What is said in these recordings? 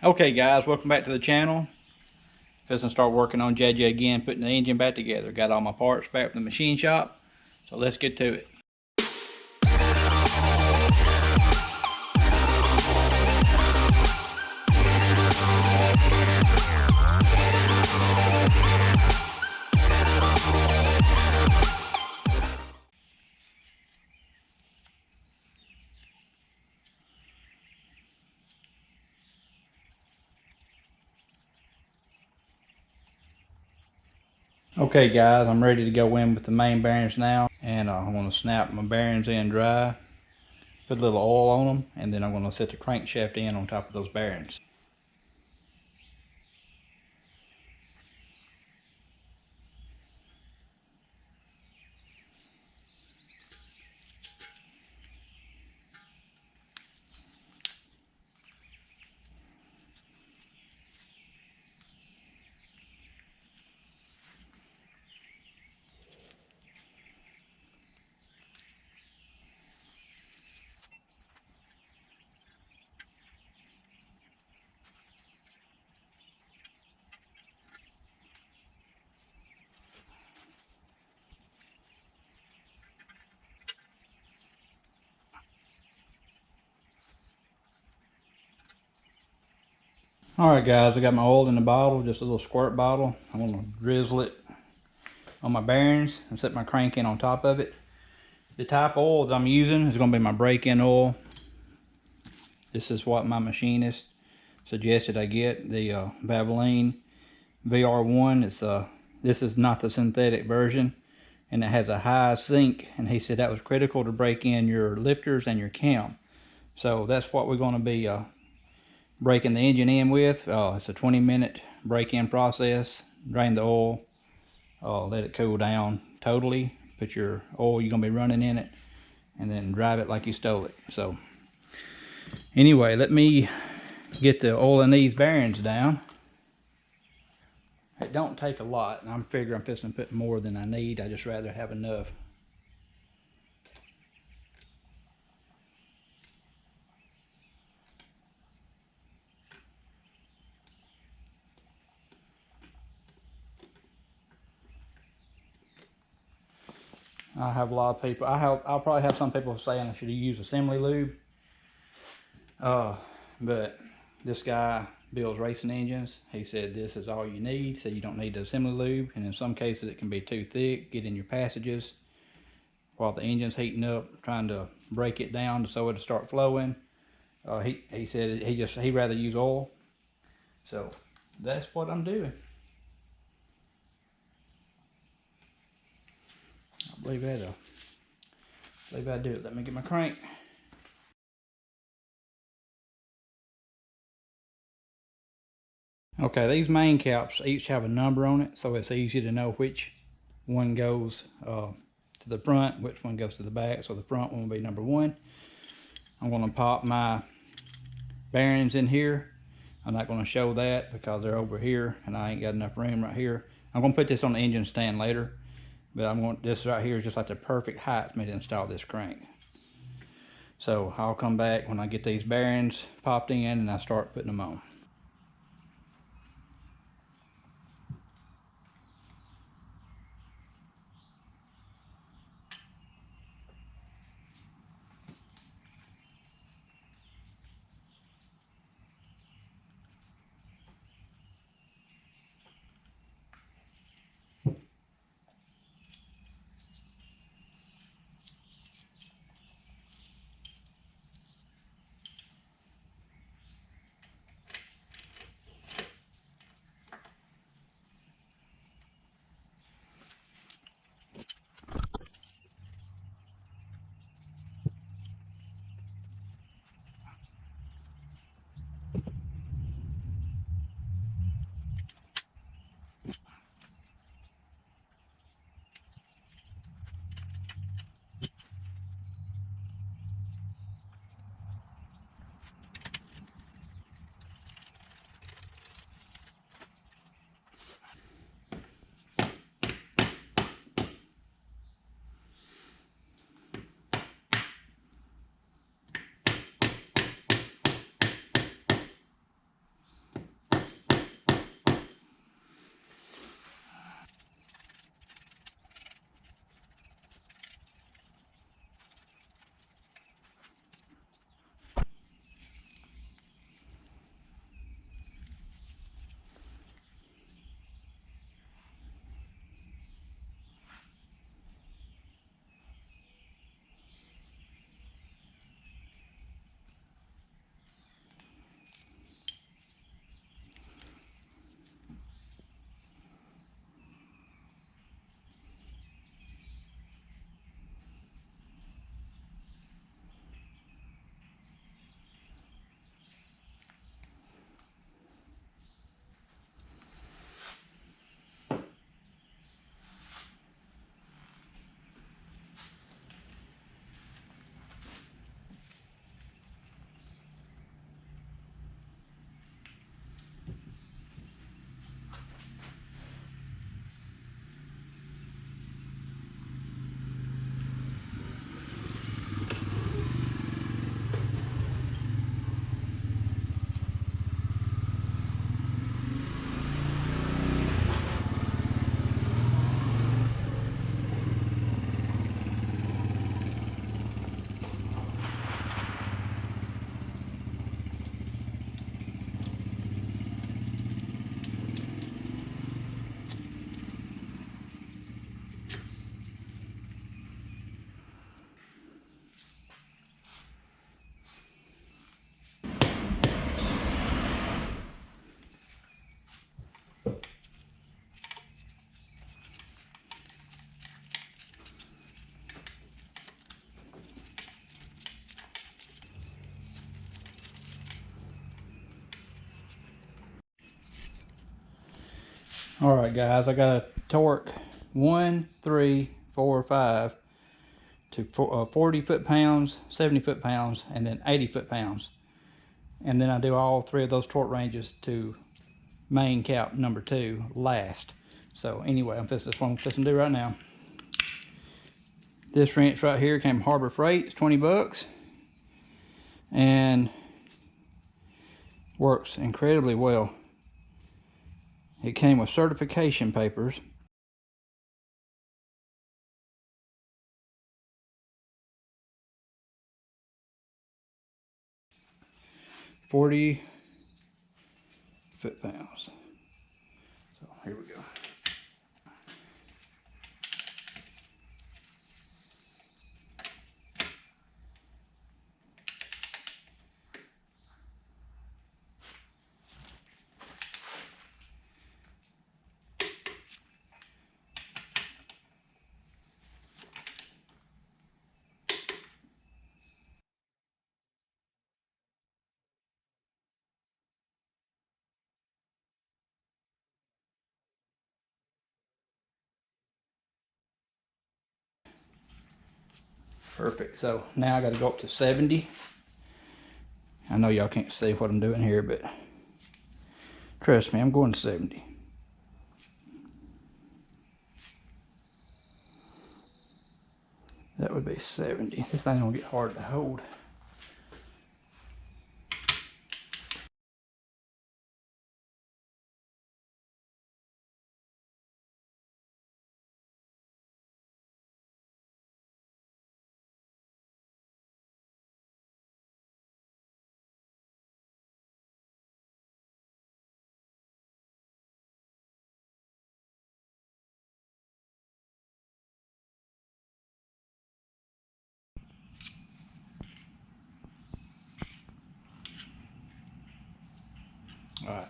Okay guys, welcome back to the channel. Fixing to start working on JJ again, putting the engine back together. Got all my parts back from the machine shop, so let's get to it. Okay guys, I'm ready to go in with the main bearings now, and I'm going to snap my bearings in dry, put a little oil on them, and then I'm going to set the crankshaft in on top of those bearings. Alright guys, I got my oil in the bottle, just a little squirt bottle. I'm going to drizzle it on my bearings and set my crank in on top of it. The type of oil that I'm using is going to be my break-in oil. This is what my machinist suggested I get, the Valvoline VR1. This is not the synthetic version, and it has a high sink, and he said that was critical to break in your lifters and your cam. So that's what we're going to be breaking the engine in with. It's a 20-minute break-in process. Drain the oil, let it cool down totally, put your oil you're going to be running in it, and then drive it like you stole it. So anyway, let me get the oil in these bearings down. It don't take a lot, and I'm figuring I'm fixing to put more than I need. I just rather have enough. I have a lot of people. I'll probably have some people saying I should use assembly lube. But this guy builds racing engines. He said this is all you need. So you don't need the assembly lube, and in some cases it can be too thick, get in your passages while the engine's heating up, trying to break it down so it'll start flowing. He said he'd rather use oil. So that's what I'm doing. I believe that'll do it. Let me get my crank. Okay, these main caps each have a number on it, so it's easy to know which one goes to the front, which one goes to the back. So the front one will be number 1. I'm going to pop my bearings in here. I'm not going to show that because they're over here and I ain't got enough room right here. I'm going to put this on the engine stand later, but this right here is just like the perfect height for me to install this crank. So I'll come back when I get these bearings popped in and I start putting them on. All right, guys, I got a torque 1, 3, 4, 5 to 40 foot-pounds, 70 foot-pounds, and then 80 foot-pounds. And then I do all three of those torque ranges to main cap number 2 last. So anyway, that's what I'm fixing to do right now. This wrench right here came from Harbor Freight. It's 20 bucks. And works incredibly well. It came with certification papers. $40 foot-pounds. So here we go. Perfect. So now I got to go up to 70. I know y'all can't see what I'm doing here, but trust me, I'm going to 70. That would be 70. This thing gonna get hard to hold. All right.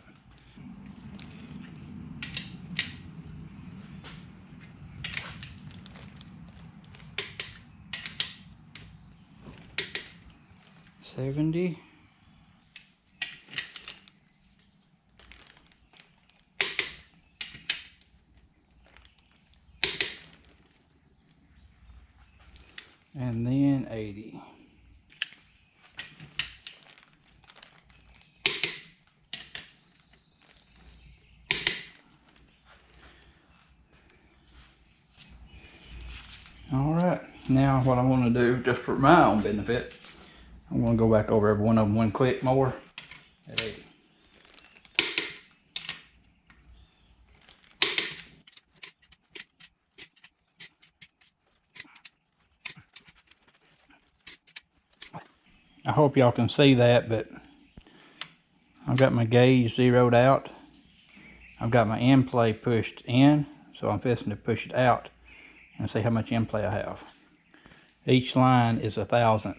$70. And then 80. All right, now what I want to do, just for my own benefit, I'm going to go back over every one of them one click more at 80. I hope y'all can see that, but I've got my gauge zeroed out. I've got my end play pushed in, so I'm fixing to push it out and see how much end play I have. Each line is 1/1000th.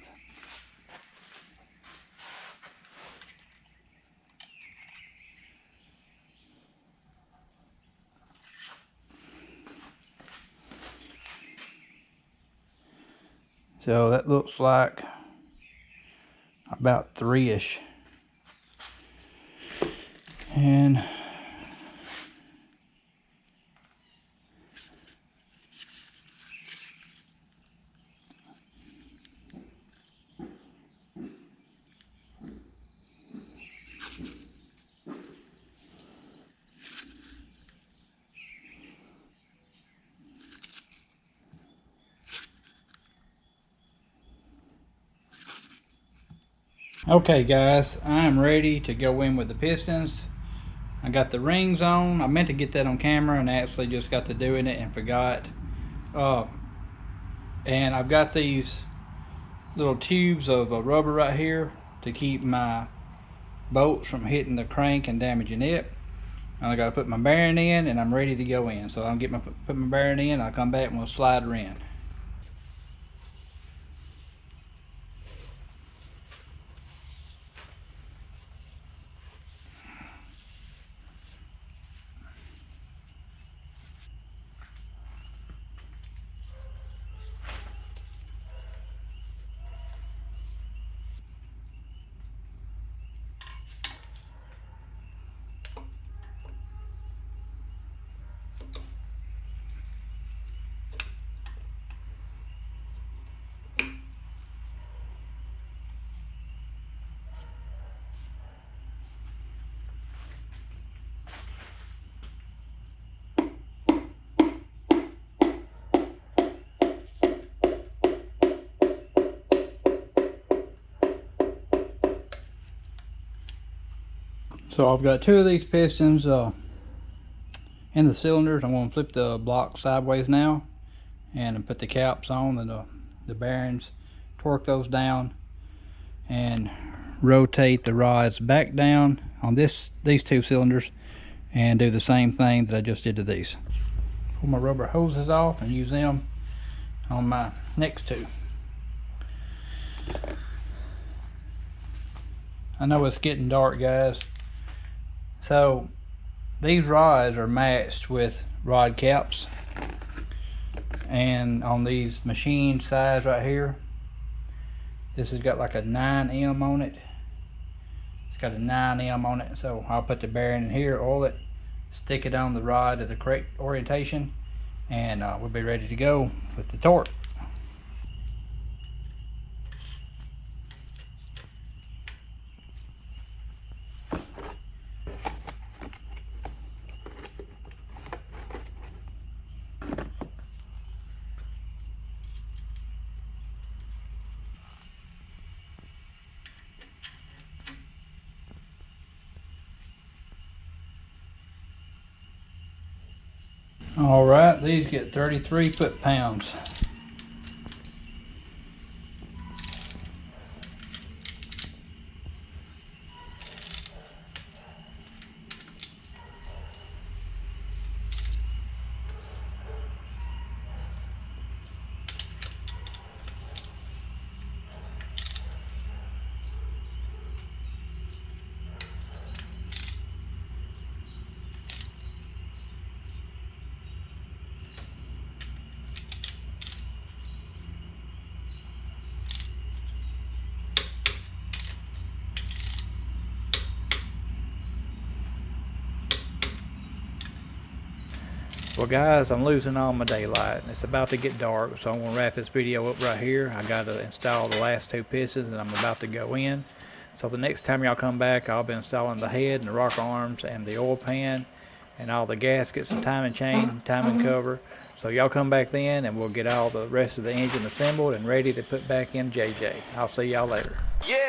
So that looks like about 3-ish. And okay guys, I am ready to go in with the pistons. I got the rings on. I meant to get that on camera and I actually just got to doing it and forgot. And I've got these little tubes of rubber right here to keep my bolts from hitting the crank and damaging it. And I got to put my bearing in and I'm ready to go in. So I'll put my bearing in, I'll come back and we'll slide her in. So I've got 2 of these pistons in the cylinders. I'm going to flip the block sideways now and put the caps on and the bearings, torque those down, and rotate the rods back down on these 2 cylinders and do the same thing that I just did to these. Pull my rubber hoses off and use them on my next 2. I know it's getting dark, guys, so these rods are matched with rod caps, and on these machine size right here, this has got like a 9M on it. It's got a 9M on it, so I'll put the bearing in here, oil it, stick it on the rod to the correct orientation, and we'll be ready to go with the torque. All right, these get 33 foot-pounds. Well guys, I'm losing all my daylight. It's about to get dark, so I'm going to wrap this video up right here. I got to install the last 2 pistons and I'm about to go in. So the next time y'all come back, I'll be installing the head and the rocker arms and the oil pan and all the gaskets and timing chain, timing cover. So y'all come back then and we'll get all the rest of the engine assembled and ready to put back in JJ. I'll see y'all later. Yeah.